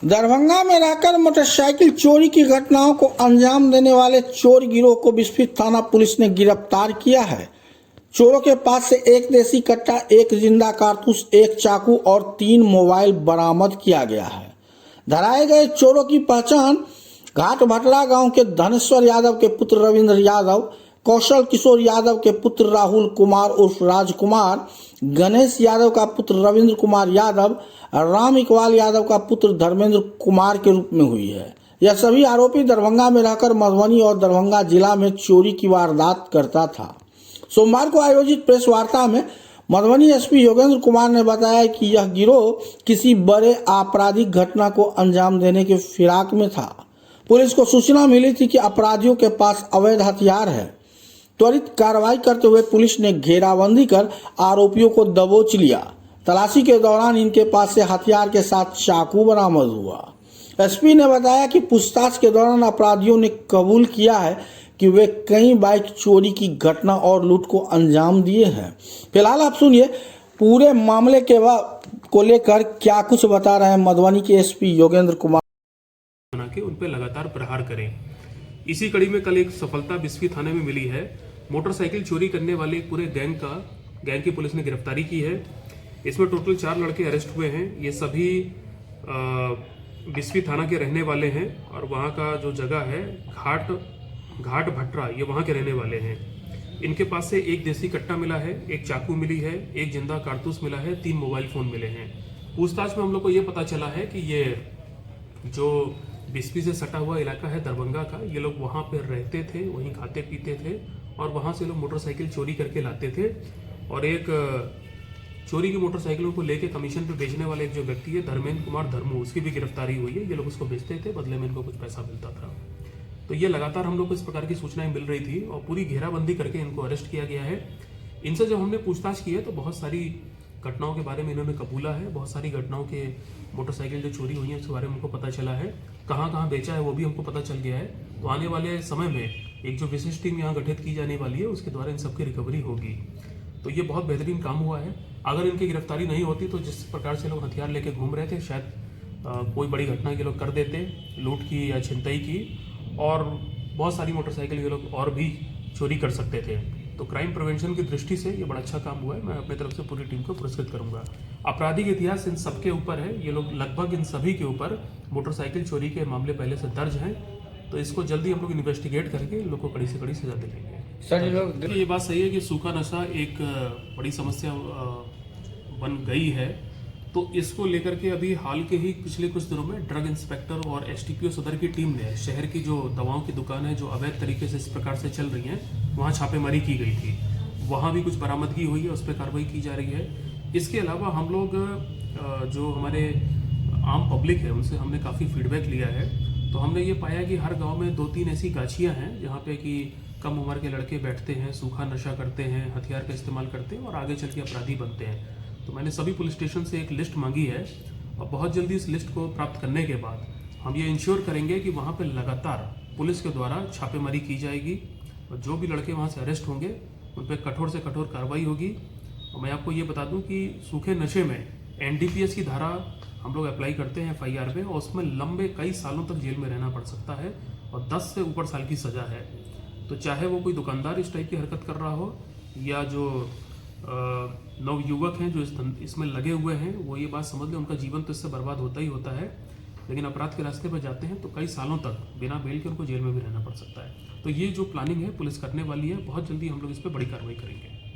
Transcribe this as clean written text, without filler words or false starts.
दरभंगा में रहकर मोटरसाइकिल चोरी की घटनाओं को अंजाम देने वाले चोर गिरोह को बिस्फीत थाना पुलिस ने गिरफ्तार किया है। चोरों के पास से एक देसी कट्टा, एक जिंदा कारतूस, एक चाकू और 3 मोबाइल बरामद किया गया है। धराए गए चोरों की पहचान घाट भटरा गांव के धनेश्वर यादव के पुत्र रविंद्र यादव, कौशल किशोर यादव के पुत्र राहुल कुमार उर्फ राजकुमार, गणेश यादव का पुत्र रविंद्र कुमार यादव, राम इकबाल यादव का पुत्र धर्मेंद्र कुमार के रूप में हुई है। यह सभी आरोपी दरभंगा में रहकर मधुबनी और दरभंगा जिला में चोरी की वारदात करता था। सोमवार को आयोजित प्रेस वार्ता में मधुबनी एसपी योगेंद्र कुमार ने बताया कि यह गिरोह किसी बड़े आपराधिक घटना को अंजाम देने के फिराक में था। पुलिस को सूचना मिली थी कि अपराधियों के पास अवैध हथियार है। त्वरित कार्रवाई करते हुए पुलिस ने घेराबंदी कर आरोपियों को दबोच लिया। तलाशी के दौरान इनके पास से हथियार के साथ चाकू बरामद हुआ। एसपी ने बताया कि पूछताछ के दौरान अपराधियों ने कबूल किया है कि वे कई बाइक चोरी की घटना और लूट को अंजाम दिए हैं। फिलहाल आप सुनिए पूरे मामले को लेकर क्या कुछ बता रहे हैं मधुबनी के एसपी योगेंद्र कुमार। बना के उन पर लगातार प्रहार करें। इसी कड़ी में कल एक सफलता बिस्फी थाने में मिली है। मोटरसाइकिल चोरी करने वाले एक पूरे गैंग की पुलिस ने गिरफ्तारी की है। इसमें टोटल 4 लड़के अरेस्ट हुए हैं। ये सभी बिस्फी थाना के रहने वाले हैं और वहाँ का जो जगह है घाट भटरा, ये वहाँ के रहने वाले हैं। इनके पास से एक देसी कट्टा मिला है, एक चाकू मिली है, एक जिंदा कारतूस मिला है, 3 मोबाइल फोन मिले हैं। पूछताछ में हम लोग को ये पता चला है कि ये जो बिस्फी से सटा हुआ इलाका है दरभंगा का, ये लोग वहाँ पर रहते थे, वहीं खाते पीते थे और वहाँ से लोग मोटरसाइकिल चोरी करके लाते थे। और एक चोरी की मोटरसाइकिलों को लेके कमीशन पे बेचने वाले एक जो व्यक्ति है धर्मेंद्र कुमार धर्मू, उसकी भी गिरफ्तारी हुई है। ये लोग उसको बेचते थे, बदले में इनको कुछ पैसा मिलता था। तो ये लगातार हम लोग को इस प्रकार की सूचनाएं मिल रही थी और पूरी घेराबंदी करके इनको अरेस्ट किया गया है। इनसे जब हमने पूछताछ की है तो बहुत सारी घटनाओं के बारे में इन्होंने कबूला है। बहुत सारी घटनाओं के मोटरसाइकिल जो चोरी हुई है उसके बारे में हमको पता चला है। कहाँ कहाँ बेचा है वो भी हमको पता चल गया है। तो आने वाले समय में एक जो विशेष टीम यहाँ गठित की जाने वाली है उसके द्वारा इन सबकी रिकवरी होगी। तो ये बहुत बेहतरीन काम हुआ है। अगर इनकी गिरफ्तारी नहीं होती तो जिस प्रकार से लोग हथियार लेके घूम रहे थे शायद कोई बड़ी घटना ये लोग कर देते, लूट की या छिनतई की, और बहुत सारी मोटरसाइकिल ये लोग और भी चोरी कर सकते थे। तो क्राइम प्रिवेंशन की दृष्टि से ये बड़ा अच्छा काम हुआ है। मैं अपनी तरफ से पूरी टीम को पुरस्कृत करूंगा। आपराधिक इतिहास इन सबके ऊपर है। ये लोग लगभग इन सभी के ऊपर मोटरसाइकिल चोरी के मामले पहले से दर्ज हैं। तो इसको जल्दी हम लोग इन्वेस्टिगेट करके इन लोग को कड़ी से कड़ी सजा दिलाएंगे। सर ये बात सही है कि सूखा नशा एक बड़ी समस्या बन गई है। तो इसको लेकर के अभी हाल के ही पिछले कुछ दिनों में ड्रग इंस्पेक्टर और एसटीपीओ सदर की टीम ने शहर की जो दवाओं की दुकान है जो अवैध तरीके से इस प्रकार से चल रही हैं वहाँ छापेमारी की गई थी। वहाँ भी कुछ बरामदगी हुई है, उस पर कार्रवाई की जा रही है। इसके अलावा हम लोग जो हमारे आम पब्लिक है उनसे हमने काफ़ी फीडबैक लिया है। तो हमने ये पाया कि हर गाँव में 2-3 ऐसी गाछियाँ हैं जहाँ पे कि कम उम्र के लड़के बैठते हैं, सूखा नशा करते हैं, हथियार का इस्तेमाल करते हैं और आगे चल के अपराधी बनते हैं। तो मैंने सभी पुलिस स्टेशन से एक लिस्ट मांगी है और बहुत जल्दी इस लिस्ट को प्राप्त करने के बाद हम ये इंश्योर करेंगे कि वहाँ पे लगातार पुलिस के द्वारा छापेमारी की जाएगी और जो भी लड़के वहाँ से अरेस्ट होंगे उन पर कठोर से कठोर कार्रवाई होगी। और मैं आपको ये बता दूं कि सूखे नशे में एनडीपीएस की धारा हम लोग अप्लाई करते हैं FIR पे और उसमें लंबे कई सालों तक जेल में रहना पड़ सकता है और 10 से ऊपर साल की सज़ा है। तो चाहे वो कोई दुकानदार इस टाइप की हरकत कर रहा हो या जो नवयुवक हैं जो इसमें लगे हुए हैं, वो ये बात समझ लें उनका जीवन तो इससे बर्बाद होता ही होता है। लेकिन अपराध के रास्ते पर जाते हैं तो कई सालों तक बिना बेल के उनको जेल में भी रहना पड़ सकता है। तो ये जो प्लानिंग है पुलिस करने वाली है, बहुत जल्दी हम लोग इस पर बड़ी कार्रवाई करेंगे।